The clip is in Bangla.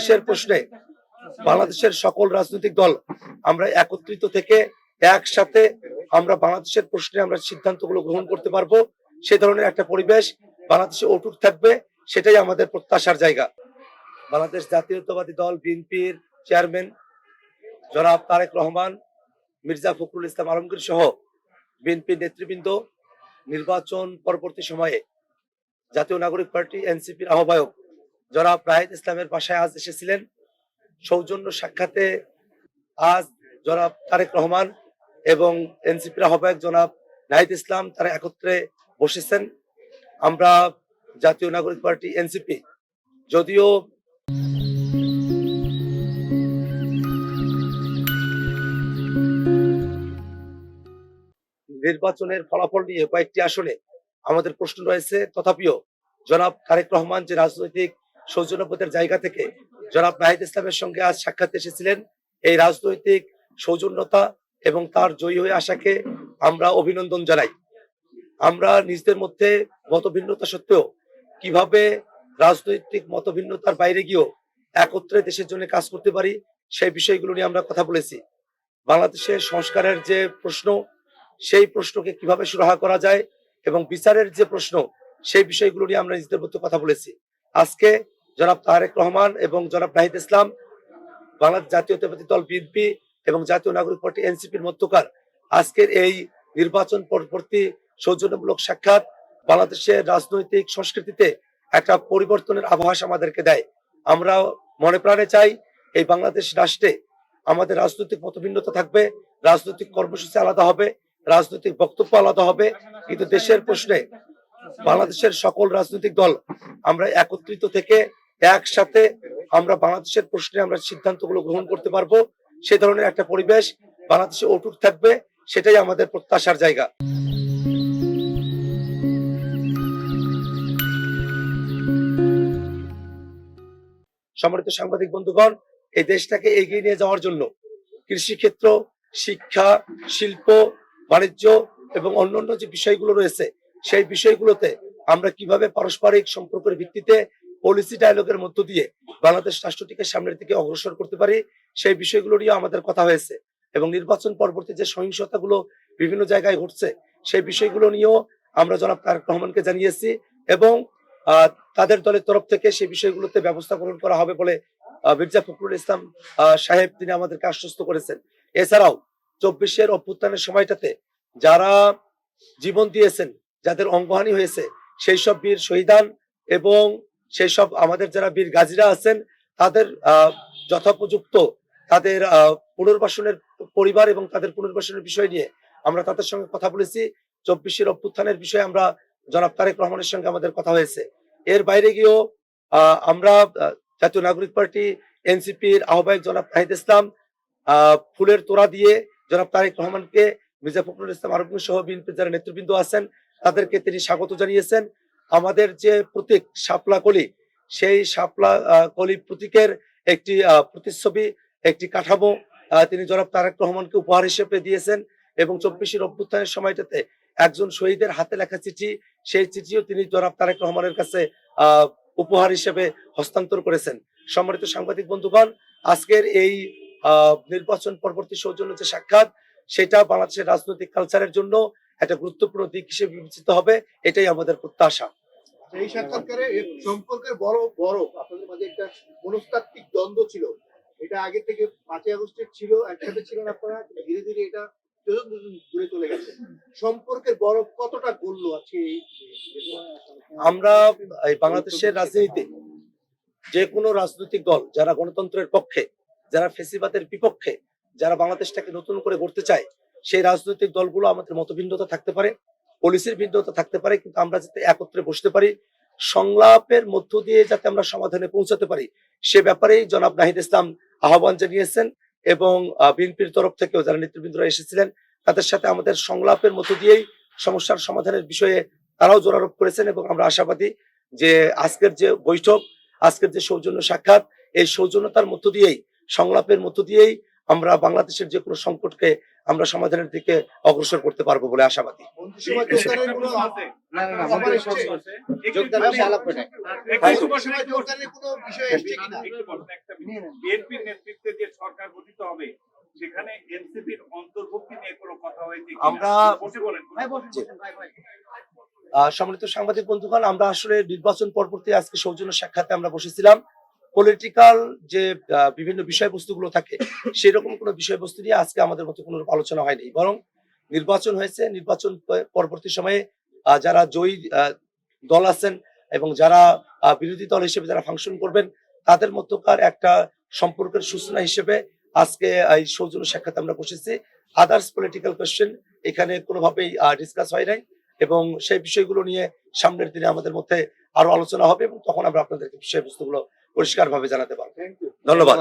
দেশের প্রশ্নে বাংলাদেশের সকল রাজনৈতিক দল আমরা একত্রিত থেকে একসাথে আমরা বাংলাদেশের প্রশ্নে আমরা সিদ্ধান্তগুলো গ্রহণ করতে পারবো, সে ধরনের একটা পরিবেশ বাংলাদেশে অটুট থাকবে, সেটাই আমাদের প্রত্যাশার জায়গা। বাংলাদেশ জাতীয়তাবাদী দল বিএনপির চেয়ারম্যান জনাব তারেক রহমান, মির্জা ফখরুল ইসলাম আলমগীর সহ বিএনপি নেতৃবৃন্দ নির্বাচন পরবর্তী সময়ে জাতীয় নাগরিক পার্টি এনসিপির আহ্বায়ক জনাব রাহিদ ইসলামের বাসায় আজ এসেছিলেন। সৌজন্য সাক্ষাতে আজ জনাব তারেক রহমান এবং এনসিপির আহ্বায়ক জনাব নাহিদ ইসলাম তারা একত্রে বসেছেন। আমরা জাতীয় নাগরিক পার্টি এনসিপি যদিও নির্বাচনের ফলাফল নিয়ে কয়েকটি আসনে আমাদের প্রশ্ন রয়েছে, তথাপিও জনাব তারেক রহমান যে রাজনৈতিক সৌজন্যবোধের জায়গা থেকে জনাব নাহিদ ইসলামের সঙ্গে আজ সাক্ষাৎ এসেছিলেন, এই রাজনৈতিক সৌজন্যতা এবং তার জয়ী হয়ে আসাকে আমরা অভিনন্দন জানাই। আমরা নিজেদের মধ্যে মতভিন্নতা সত্ত্বেও কিভাবে রাজনৈতিক মতভিন্নতার বাইরে গিয়েও একত্রে দেশের জন্য কাজ করতে পারি, সেই বিষয়গুলো নিয়ে আমরা কথা বলেছি। বাংলাদেশের সংস্কারের যে প্রশ্ন, সেই প্রশ্নকে কিভাবে সুরাহা করা যায় এবং বিচারের যে প্রশ্ন, সেই বিষয়গুলো নিয়ে আমরা নিজেদের মধ্যে কথা বলেছি। আজকে জনাব তারেক রহমান এবং জনাব নাহিদ ইসলাম বাংলাদেশ জাতীয়তাবাদী দল বিএনপি এবং জাতীয় নাগরিক পার্টি এনসিপির মধ্যকার আজকের এই নির্বাচন পরবর্তী সৌজন্যমূলক সাক্ষাৎ বাংলাদেশের রাজনৈতিক সংস্কৃতিতে একটা পরিবর্তনের আভাস আমাদেরকে দেয়। আমরা মনে প্রাণে চাই এই বাংলাদেশ রাষ্ট্রে আমাদের রাজনৈতিক মতভিন্নতা থাকবে, রাজনৈতিক কর্মসূচি আলাদা হবে, রাজনৈতিক বক্তব্য আলাদা হবে, কিন্তু দেশের প্রশ্নে বাংলাদেশের সকল রাজনৈতিক দল আমরা একত্রিত থেকে একসাথে আমরা বাংলাদেশের প্রশ্নে আমরা সিদ্ধান্তগুলো গ্রহণ করতে পারবো, সে ধরনের একটা পরিবেশ বাংলাদেশে অটুট থাকবে, সেটাই আমাদের প্রত্যাশার জায়গা। সম্মানিত সাংবাদিক বন্ধুগণ, এই দেশটাকে এগিয়ে নিয়ে যাওয়ার জন্য কৃষিক্ষেত্র, শিক্ষা, শিল্প, বাণিজ্য এবং অন্যান্য যে বিষয়গুলো রয়েছে, সেই বিষয়গুলোতে আমরা কিভাবে পারস্পরিক সম্পর্কের ভিত্তিতে পলিসি ডায়ালগের মধ্য দিয়ে বাংলাদেশ রাষ্ট্রটিকে সামনের দিকে অগ্রসর করতে পারি, সেই বিষয়গুলো নিয়ে আমাদের কথা হয়েছে। এবং নির্বাচন পরবর্তী যে সহিংসতাগুলো বিভিন্ন জায়গায় ঘটছে, সেই বিষয়গুলো নিয়েও আমরা জনাব তারেক রহমানকে জানিয়েছি এবং তাদের দলের তরফ থেকে সেই বিষয়গুলোতে ব্যবস্থা গ্রহণ করা হবে বলে মির্জা ফখরুল ইসলাম সাহেব তিনি আমাদেরকে আশ্বস্ত করেছেন। এছাড়াও 24-এর অভ্যুত্থানের সময়টাতে যারা জীবন দিয়েছেন, যাদের অঙ্গহানি হয়েছে, সেই সব বীর শহীদান এবং সেই সব আমাদের যারা বীর গাজীরা আছেন, তাদের যথোপযুক্ত তাদের পুনর্বাসনের পরিবার এবং তাদের পুনর্বাসনের বিষয় নিয়ে আমরা তাদের সঙ্গে কথা বলেছি। 24-এর অভ্যুত্থানের বিষয়ে আমরা জনাব তারেক রহমানের সঙ্গে আমাদের কথা হয়েছে। এর বাইরে গিয়েও আমরা জাতীয় নাগরিক পার্টি এনসিপির আহ্বায়ক জনাব নাহিদ ইসলাম ফুলের তোড়া দিয়ে জনাব তারেক রহমানকে, মির্জা ফখরুল ইসলাম আলমগীর সহ বিএনপির যারা নেতৃবৃন্দ আছেন তাদেরকে তিনি স্বাগত জানিয়েছেন। আমাদের যে প্রতীক শাপলা কলি, সেই শাপলা কলি প্রতীকের একটি প্রতিচ্ছবি, একটি কাঠামো তিনি জনাব তারেক রহমানকে উপহার হিসেবে দিয়েছেন এবং 24-এর অভ্যুত্থানের সময়টাতে একজন শহীদের হাতে লেখা চিঠি, সেই চিঠিও তিনি জনাব তারেক রহমানের কাছে উপহার হিসেবে হস্তান্তর করেছেন। সম্মানিত সাংবাদিক বন্ধুগণ, আজকের এই নির্বাচন পরবর্তী সৌজন্য যে সাক্ষাৎ, সেটা বাংলাদেশের রাজনৈতিক কালচারের জন্য একটা গুরুত্বপূর্ণ দিক হিসেবে বিবেচিত হবে, এটাই আমাদের প্রত্যাশা। এই সাক্ষাৎকারে সম্পর্কের বড় বড় আপনাদের মাঝে একটা মনস্তাত্ত্বিক দ্বন্দ্ব ছিল, এটা আগে থেকে 5ই আগস্টের ছিল, একসাথে ছিলেন আপনারা, ধীরে ধীরে এটা দূরে চলে গেছে। সম্পর্কের বড় কতটা গড়ল আজকে? আমরা এই বাংলাদেশের রাজনীতিতে যে কোনো রাজনৈতিক দল যারা গণতন্ত্রের পক্ষে, যারা ফ্যাসিবাদের বিপক্ষে, যারা বাংলাদেশটাকে নতুন করে গড়তে চায়, সেই রাজনৈতিক দলগুলো আমাদের মতভিন্নতা থাকতে পারে, পলিসির ভিন্নতা থাকতে পারে, কিন্তু আমরা যাতে একত্রে বসতে পারি, সংলাপের মধ্য দিয়ে যাতে আমরা সমাধানে পৌঁছাতে পারি, সে ব্যাপারেই জনাব নাহিদ ইসলাম আহ্বান জানিয়েছেন এবং বিএনপির তরফ থেকেও যারা নেতৃবৃন্দরা এসেছিলেন তাদের সাথে আমাদের সংলাপের মধ্য দিয়েই সমস্যার সমাধানের বিষয়ে তারাও জোরারোপ করেছেন এবং আমরা আশাবাদী যে আজকের যে বৈঠক, আজকের যে সৌজন্য সাক্ষাৎ, এই সৌজন্যতার মধ্য দিয়েই, সংলাপের মধ্য দিয়েই আমরা বাংলাদেশের যে কোনো সংকটকে আমরা সমাধানের দিকে অগ্রসর করতে পারবো বলে আশাবাদী। মন্ত্রিসভা যোগদানের কোনো খবর এসছে? মন্ত্রিসভা যোগদানের কোনো বিষয় এসছে কিনা? বিএনপির নেতৃত্বে যে সরকার গঠিত হবে সেখানে এনসিপির অন্তর্ভুক্তি নিয়ে কোনো কথা হয়েছে কিনা? আমরা বসে বলেন। সম্মানিত সাংবাদিক বন্ধুগণ, আমরা আসলে নির্বাচন পরবর্তী আজকে সৌজন্য সাক্ষাতে আমরা বসেছিলাম। পলিটিক্যাল যে বিভিন্ন বিষয়বস্তুগুলো থাকে সেরকম কোনো বিষয়বস্তু নিয়ে আজকে আমাদের মতো কোনো আলোচনা হয়নি, বরং নির্বাচন হয়েছে। নির্বাচন পরবর্তী সময়ে যারা জয়ী দল আছেন এবং যারা বিরোধী দল হিসেবে যারা ফাংশন করবেন তাদের মধ্যকার একটা সম্পর্কের সূচনা হিসেবে আজকে এই সৌজন্য সাক্ষাতে আমরা বসেছি। আদার্স পলিটিক্যাল কোয়েশ্চেন এখানে কোনোভাবেই ডিসকাস হয় নাই এবং সেই বিষয়গুলো নিয়ে সামনের দিনে আমাদের মধ্যে আরো আলোচনা হবে এবং তখন আমরা আপনাদেরকে বিষয়বস্তুগুলো পরিষ্কারভাবে জানাতে পারবো। Thank you. ধন্যবাদ।